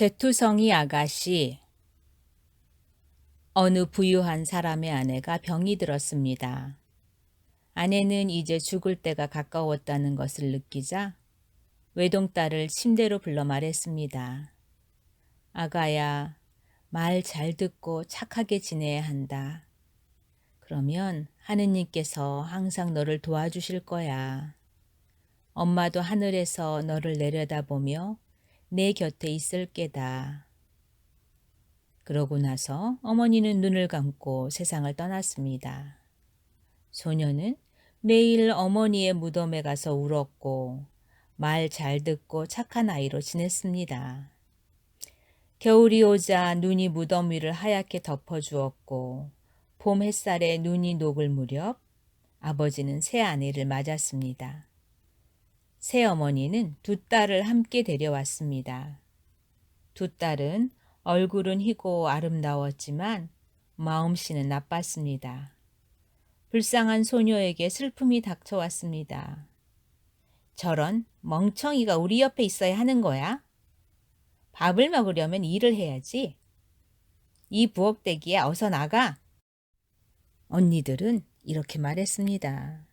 제투성이 아가씨, 어느 부유한 사람의 아내가 병이 들었습니다. 아내는 이제 죽을 때가 가까웠다는 것을 느끼자 외동딸을 침대로 불러 말했습니다. 아가야, 말 잘 듣고 착하게 지내야 한다. 그러면 하느님께서 항상 너를 도와주실 거야. 엄마도 하늘에서 너를 내려다보며 내 곁에 있을 게다. 그러고 나서 어머니는 눈을 감고 세상을 떠났습니다. 소녀는 매일 어머니의 무덤에 가서 울었고 말 잘 듣고 착한 아이로 지냈습니다. 겨울이 오자 눈이 무덤 위를 하얗게 덮어주었고 봄 햇살에 눈이 녹을 무렵 아버지는 새 아내를 맞았습니다. 새 어머니는 두 딸을 함께 데려왔습니다. 두 딸은 얼굴은 희고 아름다웠지만 마음씨는 나빴습니다. 불쌍한 소녀에게 슬픔이 닥쳐왔습니다. 저런 멍청이가 우리 옆에 있어야 하는 거야? 밥을 먹으려면 일을 해야지. 이 부엌대기에 어서 나가. 언니들은 이렇게 말했습니다.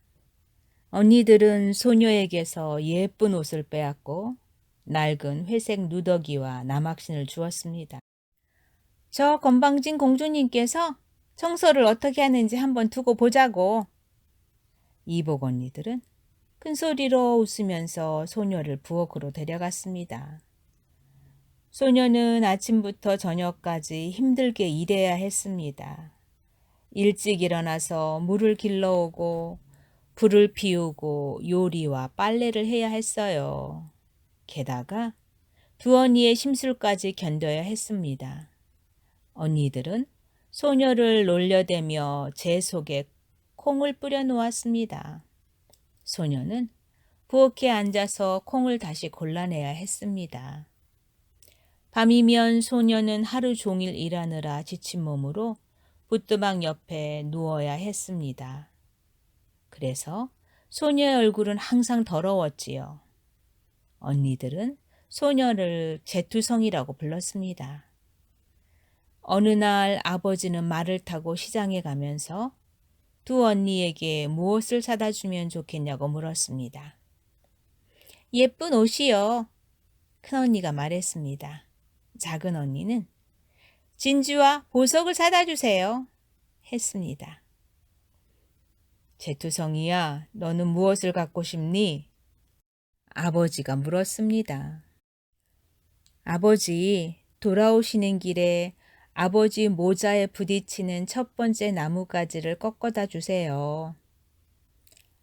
언니들은 소녀에게서 예쁜 옷을 빼앗고 낡은 회색 누더기와 남학신을 주었습니다. 저 건방진 공주님께서 청소를 어떻게 하는지 한번 두고 보자고. 이복 언니들은 큰 소리로 웃으면서 소녀를 부엌으로 데려갔습니다. 소녀는 아침부터 저녁까지 힘들게 일해야 했습니다. 일찍 일어나서 물을 길러오고 불을 피우고 요리와 빨래를 해야 했어요. 게다가 두 언니의 심술까지 견뎌야 했습니다. 언니들은 소녀를 놀려대며 재 속에 콩을 뿌려 놓았습니다. 소녀는 부엌에 앉아서 콩을 다시 골라내야 했습니다. 밤이면 소녀는 하루 종일 일하느라 지친 몸으로 부뚜막 옆에 누워야 했습니다. 그래서 소녀의 얼굴은 항상 더러웠지요. 언니들은 소녀를 제투성이라고 불렀습니다. 어느 날 아버지는 말을 타고 시장에 가면서 두 언니에게 무엇을 사다 주면 좋겠냐고 물었습니다. 예쁜 옷이요. 큰언니가 말했습니다. 작은 언니는 진주와 보석을 사다 주세요. 했습니다. 제투성이야, 너는 무엇을 갖고 싶니? 아버지가 물었습니다. 아버지, 돌아오시는 길에 아버지 모자에 부딪히는 첫 번째 나뭇가지를 꺾어다 주세요.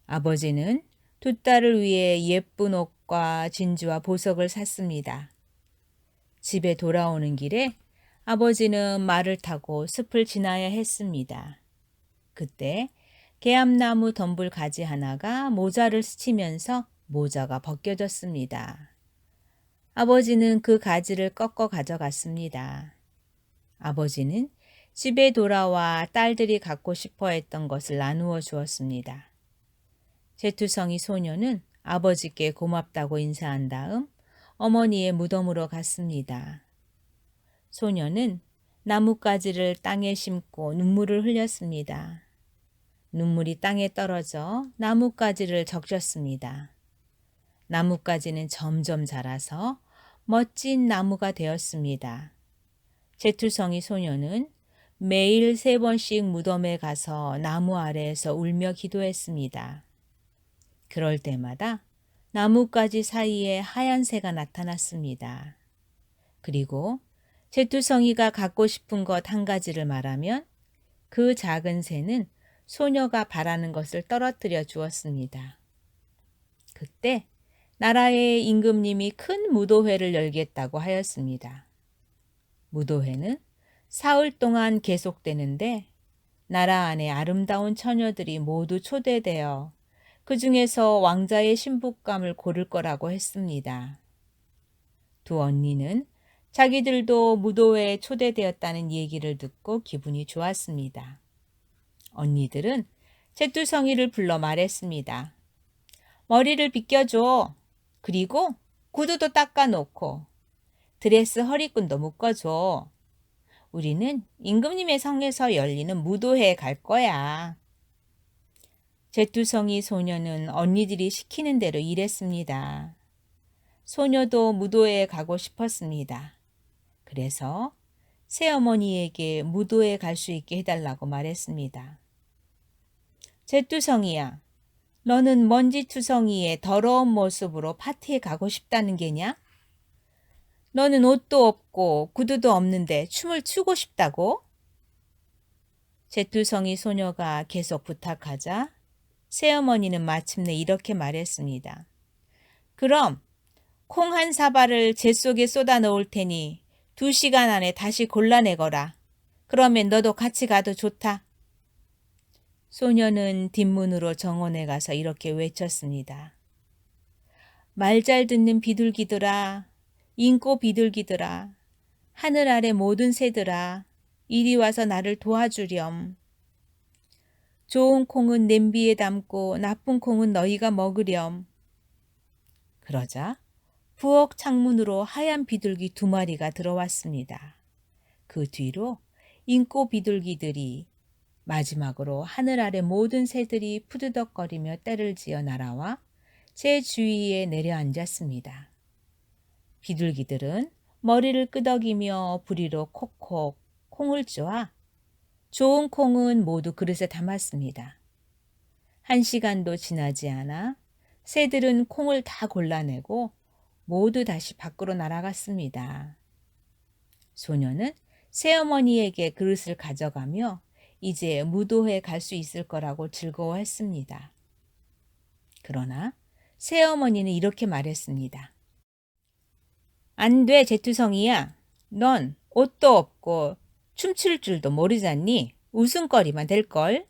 아버지는 두 딸을 위해 예쁜 옷과 진주와 보석을 샀습니다. 집에 돌아오는 길에 아버지는 말을 타고 숲을 지나야 했습니다. 그때 개암나무 덤불 가지 하나가 모자를 스치면서 모자가 벗겨졌습니다. 아버지는 그 가지를 꺾어 가져갔습니다. 아버지는 집에 돌아와 딸들이 갖고 싶어 했던 것을 나누어 주었습니다. 제투성이 소녀는 아버지께 고맙다고 인사한 다음 어머니의 무덤으로 갔습니다. 소녀는 나뭇가지를 땅에 심고 눈물을 흘렸습니다. 눈물이 땅에 떨어져 나뭇가지를 적셨습니다. 나뭇가지는 점점 자라서 멋진 나무가 되었습니다. 제투성이 소녀는 매일 3번씩 무덤에 가서 나무 아래에서 울며 기도했습니다. 그럴 때마다 나뭇가지 사이에 하얀 새가 나타났습니다. 그리고 제투성이가 갖고 싶은 것 한 가지를 말하면 그 작은 새는 소녀가 바라는 것을 떨어뜨려 주었습니다. 그때 나라의 임금님이 큰 무도회를 열겠다고 하였습니다. 무도회는 사흘 동안 계속되는데 나라 안에 아름다운 처녀들이 모두 초대되어 그 중에서 왕자의 신부감을 고를 거라고 했습니다. 두 언니는 자기들도 무도회에 초대되었다는 얘기를 듣고 기분이 좋았습니다. 언니들은 제투성이를 불러 말했습니다. 머리를 빗겨줘. 그리고 구두도 닦아놓고 드레스 허리끈도 묶어줘. 우리는 임금님의 성에서 열리는 무도회에 갈 거야. 제투성이 소녀는 언니들이 시키는 대로 일했습니다. 소녀도 무도회에 가고 싶었습니다. 그래서 새어머니에게 무도회에 갈 수 있게 해달라고 말했습니다. 제투성이야, 너는 먼지투성이의 더러운 모습으로 파티에 가고 싶다는 게냐? 너는 옷도 없고 구두도 없는데 춤을 추고 싶다고? 제투성이 소녀가 계속 부탁하자 새어머니는 마침내 이렇게 말했습니다. 그럼 콩 한 사발을 재 속에 쏟아 넣을 테니 2시간 안에 다시 골라내거라. 그러면 너도 같이 가도 좋다. 소녀는 뒷문으로 정원에 가서 이렇게 외쳤습니다. 말 잘 듣는 비둘기들아, 인꼬 비둘기들아, 하늘 아래 모든 새들아, 이리 와서 나를 도와주렴. 좋은 콩은 냄비에 담고 나쁜 콩은 너희가 먹으렴. 그러자 부엌 창문으로 하얀 비둘기 2마리가 들어왔습니다. 그 뒤로 인꼬 비둘기들이, 마지막으로 하늘 아래 모든 새들이 푸드덕거리며 떼를 지어 날아와 제 주위에 내려앉았습니다. 비둘기들은 머리를 끄덕이며 부리로 콕콕 콩을 쪼아 좋은 콩은 모두 그릇에 담았습니다. 1시간도 지나지 않아 새들은 콩을 다 골라내고 모두 다시 밖으로 날아갔습니다. 소녀는 새어머니에게 그릇을 가져가며 이제 무도회에 갈 수 있을 거라고 즐거워했습니다. 그러나 새어머니는 이렇게 말했습니다. 안 돼, 제투성이야. 넌 옷도 없고 춤출 줄도 모르잖니? 웃음거리만 될걸?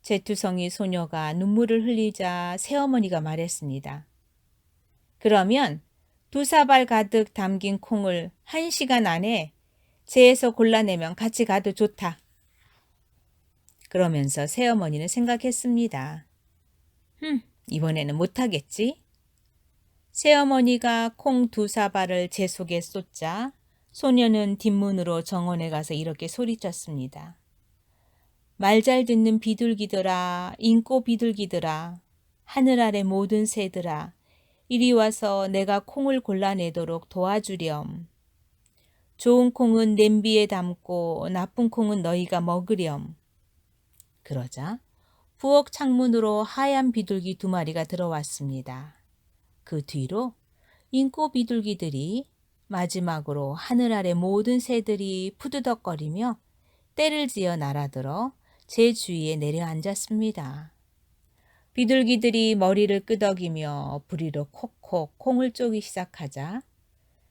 제투성이 소녀가 눈물을 흘리자 새어머니가 말했습니다. 그러면 2사발 가득 담긴 콩을 1시간 안에 재에서 골라내면 같이 가도 좋다. 그러면서 새어머니는 생각했습니다. 이번에는 못하겠지? 새어머니가 콩 2사발을 재 속에 쏟자 소녀는 뒷문으로 정원에 가서 이렇게 소리쳤습니다. 말 잘 듣는 비둘기들아, 인꼬 비둘기들아, 하늘 아래 모든 새들아, 이리 와서 내가 콩을 골라내도록 도와주렴. 좋은 콩은 냄비에 담고 나쁜 콩은 너희가 먹으렴. 그러자 부엌 창문으로 하얀 비둘기 2마리가 들어왔습니다. 그 뒤로 인꼬 비둘기들이, 마지막으로 하늘 아래 모든 새들이 푸드덕거리며 떼를 지어 날아들어 제 주위에 내려앉았습니다. 비둘기들이 머리를 끄덕이며 부리로 콕콕 콩을 쪼기 시작하자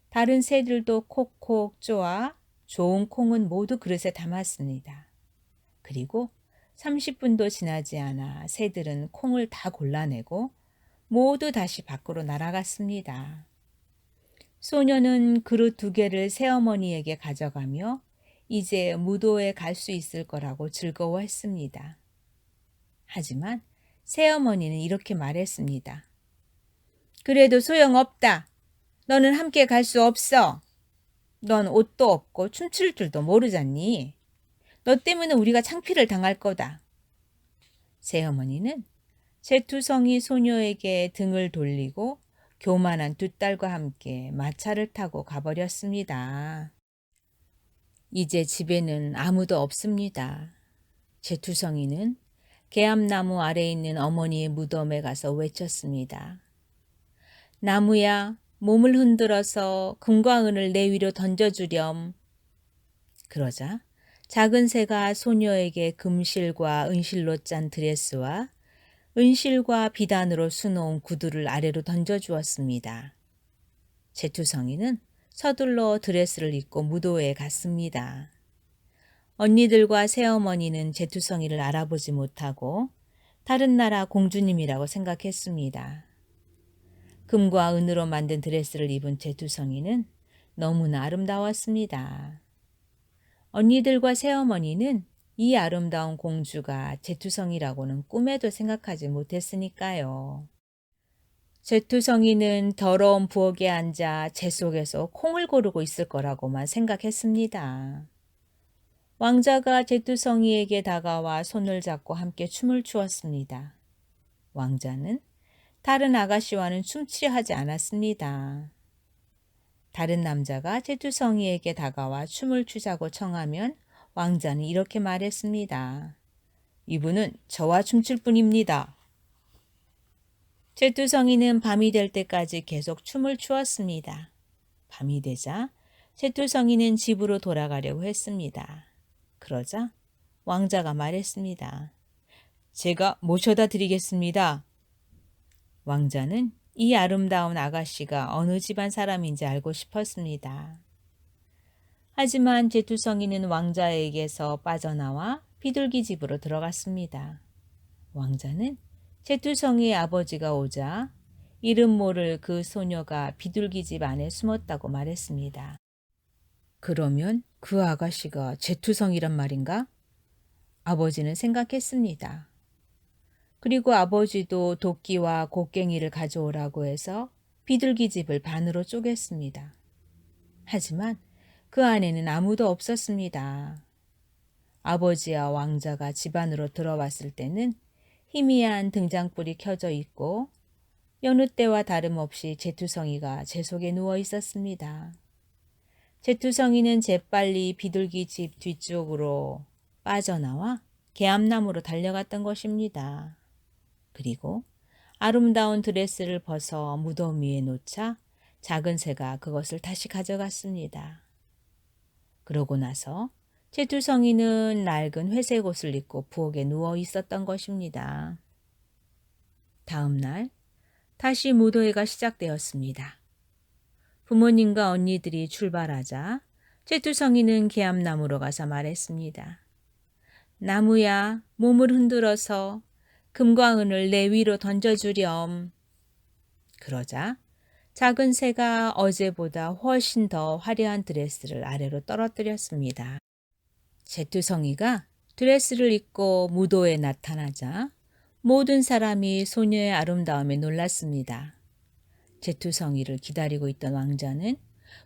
다른 새들도 콕콕 쪼아 좋은 콩은 모두 그릇에 담았습니다. 그리고 30분도 지나지 않아 새들은 콩을 다 골라내고 모두 다시 밖으로 날아갔습니다. 소녀는 그릇 2개를 새어머니에게 가져가며 이제 무도에 갈 수 있을 거라고 즐거워했습니다. 하지만 새어머니는 이렇게 말했습니다. 그래도 소용없다. 너는 함께 갈 수 없어. 넌 옷도 없고 춤출 줄도 모르잖니. 너 때문에 우리가 창피를 당할 거다. 새어머니는 제투성이 소녀에게 등을 돌리고 교만한 2딸과 함께 마차를 타고 가버렸습니다. 이제 집에는 아무도 없습니다. 제투성이는 개암나무 아래에 있는 어머니의 무덤에 가서 외쳤습니다. 나무야, 몸을 흔들어서 금과 은을 내 위로 던져주렴. 그러자 작은 새가 소녀에게 금실과 은실로 짠 드레스와 은실과 비단으로 수놓은 구두를 아래로 던져주었습니다. 제투성이는 서둘러 드레스를 입고 무도회에 갔습니다. 언니들과 새어머니는 제투성이를 알아보지 못하고 다른 나라 공주님이라고 생각했습니다. 금과 은으로 만든 드레스를 입은 제투성이는 너무나 아름다웠습니다. 언니들과 새어머니는 이 아름다운 공주가 제투성이라고는 꿈에도 생각하지 못했으니까요. 제투성이는 더러운 부엌에 앉아 재 속에서 콩을 고르고 있을 거라고만 생각했습니다. 왕자가 제투성이에게 다가와 손을 잡고 함께 춤을 추었습니다. 왕자는 다른 아가씨와는 춤추려 하지 않았습니다. 다른 남자가 제투성이에게 다가와 춤을 추자고 청하면 왕자는 이렇게 말했습니다. 이분은 저와 춤출 뿐입니다. 제투성이는 밤이 될 때까지 계속 춤을 추었습니다. 밤이 되자 제투성이는 집으로 돌아가려고 했습니다. 그러자 왕자가 말했습니다. 제가 모셔다 드리겠습니다. 왕자는 이 아름다운 아가씨가 어느 집안 사람인지 알고 싶었습니다. 하지만 제투성이는 왕자에게서 빠져나와 비둘기 집으로 들어갔습니다. 왕자는 제투성이의 아버지가 오자 이름 모를 그 소녀가 비둘기 집 안에 숨었다고 말했습니다. 그러면 그 아가씨가 제투성이란 말인가? 아버지는 생각했습니다. 그리고 아버지도 도끼와 곡괭이를 가져오라고 해서 비둘기 집을 반으로 쪼갰습니다. 하지만 그 안에는 아무도 없었습니다. 아버지와 왕자가 집 안으로 들어왔을 때는 희미한 등장불이 켜져 있고 여느 때와 다름없이 제투성이가 재 속에 누워 있었습니다. 제투성이는 재빨리 비둘기 집 뒤쪽으로 빠져나와 개암나무로 달려갔던 것입니다. 그리고 아름다운 드레스를 벗어 무덤 위에 놓자 작은 새가 그것을 다시 가져갔습니다. 그러고 나서 제투성이는 낡은 회색 옷을 입고 부엌에 누워 있었던 것입니다. 다음 날 다시 무도회가 시작되었습니다. 부모님과 언니들이 출발하자 제투성이는 개암나무로 가서 말했습니다. 나무야, 몸을 흔들어서 금과 은을 내 위로 던져주렴. 그러자 작은 새가 어제보다 훨씬 더 화려한 드레스를 아래로 떨어뜨렸습니다. 제투성이가 드레스를 입고 무도에 나타나자 모든 사람이 소녀의 아름다움에 놀랐습니다. 제투성이를 기다리고 있던 왕자는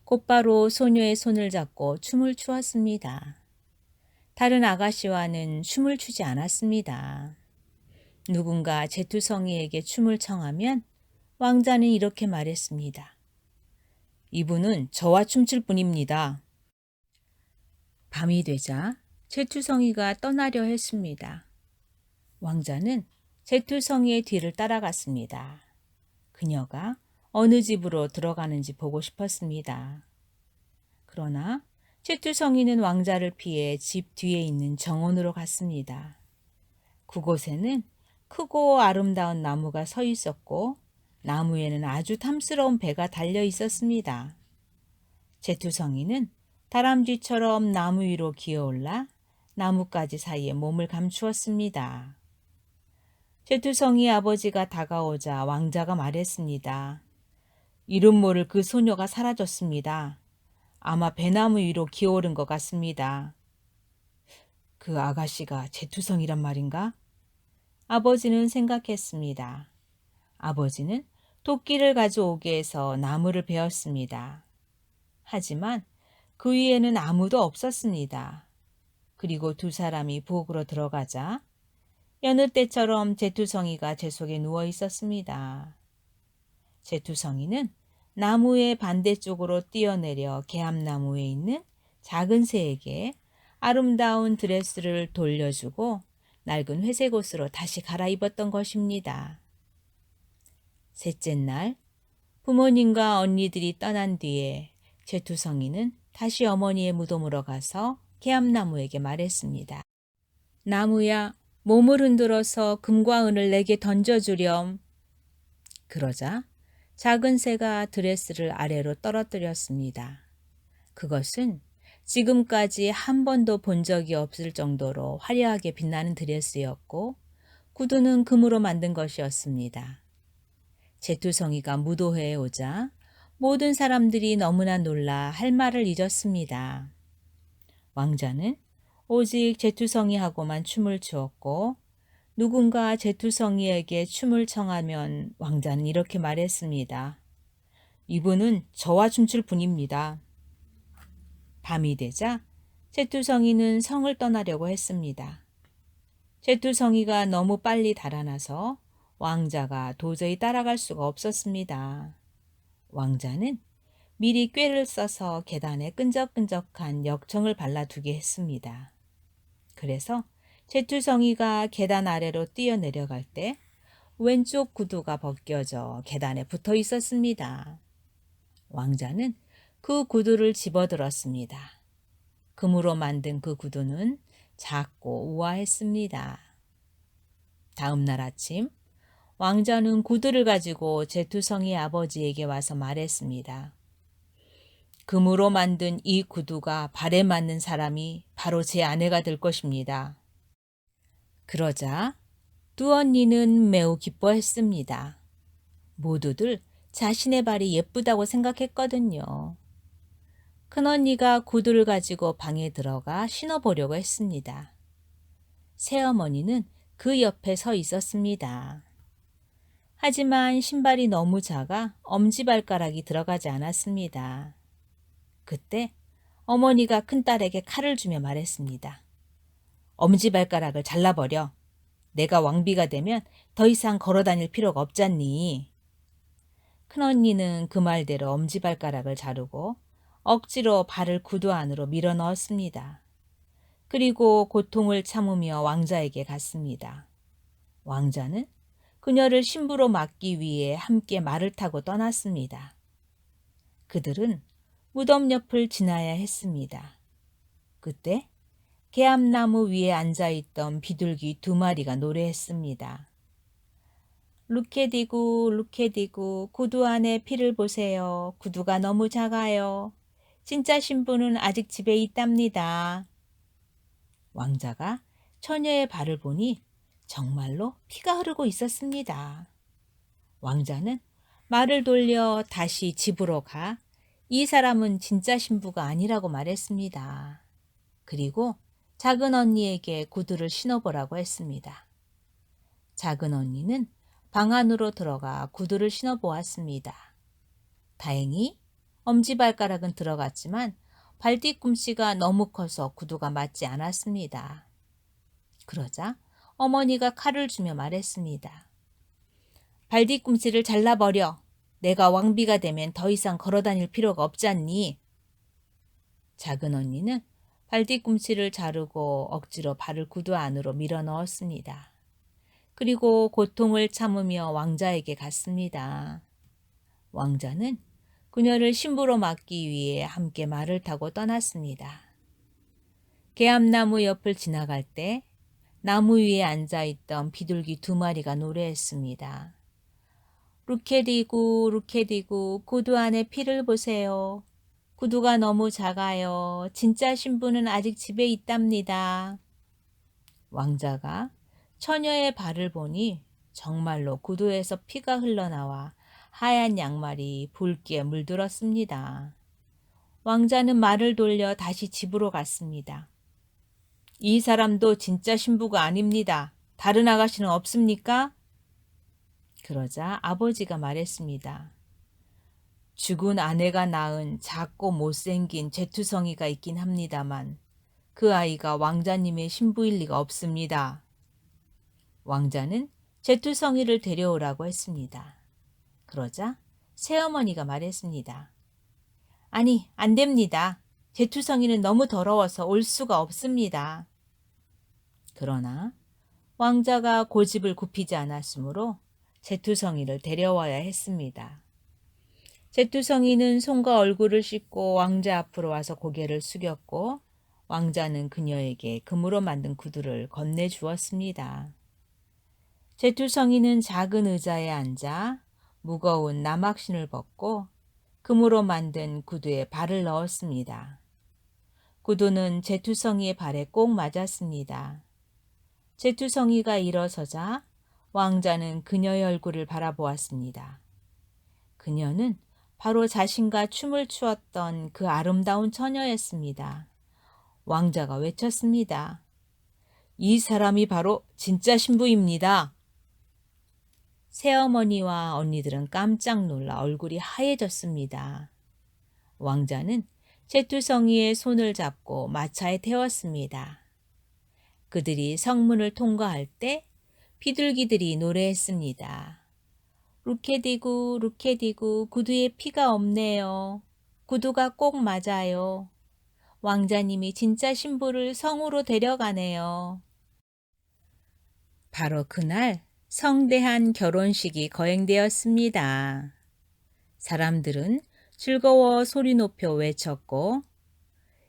곧바로 소녀의 손을 잡고 춤을 추었습니다. 다른 아가씨와는 춤을 추지 않았습니다. 누군가 제투성이에게 춤을 청하면 왕자는 이렇게 말했습니다. 이분은 저와 춤출 뿐입니다. 밤이 되자 제투성이가 떠나려 했습니다. 왕자는 제투성이의 뒤를 따라갔습니다. 그녀가 어느 집으로 들어가는지 보고 싶었습니다. 그러나 제투성이는 왕자를 피해 집 뒤에 있는 정원으로 갔습니다. 그곳에는 크고 아름다운 나무가 서 있었고 나무에는 아주 탐스러운 배가 달려 있었습니다. 제투성이는 다람쥐처럼 나무 위로 기어올라 나뭇가지 사이에 몸을 감추었습니다. 제투성이 아버지가 다가오자 왕자가 말했습니다. 이름 모를 그 소녀가 사라졌습니다. 아마 배나무 위로 기어오른 것 같습니다. 그 아가씨가 제투성이란 말인가? 아버지는 생각했습니다. 아버지는 도끼를 가져오게 해서 나무를 베었습니다. 하지만 그 위에는 아무도 없었습니다. 그리고 두 사람이 부엌으로 들어가자 여느 때처럼 제투성이가 재 속에 누워 있었습니다. 제투성이는 나무의 반대쪽으로 뛰어내려 개암나무에 있는 작은 새에게 아름다운 드레스를 돌려주고 낡은 회색 옷으로 다시 갈아입었던 것입니다. 셋째 날 부모님과 언니들이 떠난 뒤에 제투성이는 다시 어머니의 무덤으로 가서 개암나무에게 말했습니다. 나무야, 몸을 흔들어서 금과 은을 내게 던져주렴. 그러자 작은 새가 드레스를 아래로 떨어뜨렸습니다. 그것은 지금까지 한 번도 본 적이 없을 정도로 화려하게 빛나는 드레스였고 구두는 금으로 만든 것이었습니다. 제투성이가 무도회에 오자 모든 사람들이 너무나 놀라 할 말을 잊었습니다. 왕자는 오직 제투성이하고만 춤을 추었고 누군가 제투성이에게 춤을 청하면 왕자는 이렇게 말했습니다. 이분은 저와 춤출 분입니다. 밤이 되자 제투성이는 성을 떠나려고 했습니다. 제투성이가 너무 빨리 달아나서 왕자가 도저히 따라갈 수가 없었습니다. 왕자는 미리 꾀를 써서 계단에 끈적끈적한 역청을 발라두게 했습니다. 그래서 제투성이가 계단 아래로 뛰어내려갈 때 왼쪽 구두가 벗겨져 계단에 붙어 있었습니다. 왕자는 그 구두를 집어들었습니다. 금으로 만든 그 구두는 작고 우아했습니다. 다음 날 아침 왕자는 구두를 가지고 제투성이 아버지에게 와서 말했습니다. 금으로 만든 이 구두가 발에 맞는 사람이 바로 제 아내가 될 것입니다. 그러자 두 언니는 매우 기뻐했습니다. 모두들 자신의 발이 예쁘다고 생각했거든요. 큰언니가 구두를 가지고 방에 들어가 신어보려고 했습니다. 새어머니는 그 옆에 서 있었습니다. 하지만 신발이 너무 작아 엄지발가락이 들어가지 않았습니다. 그때 어머니가 큰딸에게 칼을 주며 말했습니다. 엄지발가락을 잘라버려. 내가 왕비가 되면 더 이상 걸어다닐 필요가 없잖니. 큰언니는 그 말대로 엄지발가락을 자르고 억지로 발을 구두 안으로 밀어 넣었습니다. 그리고 고통을 참으며 왕자에게 갔습니다. 왕자는 그녀를 신부로 맞기 위해 함께 말을 타고 떠났습니다. 그들은 무덤 옆을 지나야 했습니다. 그때 개암나무 위에 앉아있던 비둘기 두 마리가 노래했습니다. 루케디구 루케디구 구두 안에 피를 보세요. 구두가 너무 작아요. 진짜 신부는 아직 집에 있답니다. 왕자가 처녀의 발을 보니 정말로 피가 흐르고 있었습니다. 왕자는 말을 돌려 다시 집으로 가 이 사람은 진짜 신부가 아니라고 말했습니다. 그리고 작은 언니에게 구두를 신어보라고 했습니다. 작은 언니는 방 안으로 들어가 구두를 신어보았습니다. 다행히 엄지발가락은 들어갔지만 발뒤꿈치가 너무 커서 구두가 맞지 않았습니다. 그러자 어머니가 칼을 주며 말했습니다. 발뒤꿈치를 잘라버려. 내가 왕비가 되면 더 이상 걸어다닐 필요가 없잖니. 작은 언니는 발뒤꿈치를 자르고 억지로 발을 구두 안으로 밀어 넣었습니다. 그리고 고통을 참으며 왕자에게 갔습니다. 왕자는 그녀를 신부로 맞기 위해 함께 말을 타고 떠났습니다. 개암나무 옆을 지나갈 때 나무 위에 앉아있던 비둘기 두 마리가 노래했습니다. 루케디구 루케디구 구두 안에 피를 보세요. 구두가 너무 작아요. 진짜 신부는 아직 집에 있답니다. 왕자가 처녀의 발을 보니 정말로 구두에서 피가 흘러나와 하얀 양말이 붉게 물들었습니다. 왕자는 말을 돌려 다시 집으로 갔습니다. 이 사람도 진짜 신부가 아닙니다. 다른 아가씨는 없습니까? 그러자 아버지가 말했습니다. 죽은 아내가 낳은 작고 못생긴 제투성이가 있긴 합니다만 그 아이가 왕자님의 신부일 리가 없습니다. 왕자는 제투성이를 데려오라고 했습니다. 그러자 새어머니가 말했습니다. 아니, 안 됩니다. 제투성이는 너무 더러워서 올 수가 없습니다. 그러나 왕자가 고집을 굽히지 않았으므로 제투성이를 데려와야 했습니다. 제투성이는 손과 얼굴을 씻고 왕자 앞으로 와서 고개를 숙였고 왕자는 그녀에게 금으로 만든 구두를 건네주었습니다. 제투성이는 작은 의자에 앉아 무거운 나막신을 벗고 금으로 만든 구두에 발을 넣었습니다. 구두는 제투성이의 발에 꼭 맞았습니다. 제투성이가 일어서자 왕자는 그녀의 얼굴을 바라보았습니다. 그녀는 바로 자신과 춤을 추었던 그 아름다운 처녀였습니다. 왕자가 외쳤습니다. 이 사람이 바로 진짜 신부입니다. 새어머니와 언니들은 깜짝 놀라 얼굴이 하얘졌습니다. 왕자는 제투성이의 손을 잡고 마차에 태웠습니다. 그들이 성문을 통과할 때 비둘기들이 노래했습니다. 루케디구 루케디구 구두에 피가 없네요. 구두가 꼭 맞아요. 왕자님이 진짜 신부를 성으로 데려가네요. 바로 그날 성대한 결혼식이 거행되었습니다. 사람들은 즐거워 소리 높여 외쳤고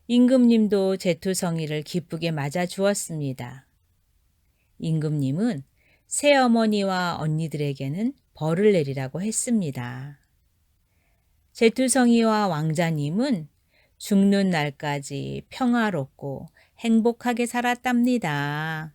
임금님도 제투성이를 기쁘게 맞아 주었습니다. 임금님은 새어머니와 언니들에게는 벌을 내리라고 했습니다. 제투성이와 왕자님은 죽는 날까지 평화롭고 행복하게 살았답니다.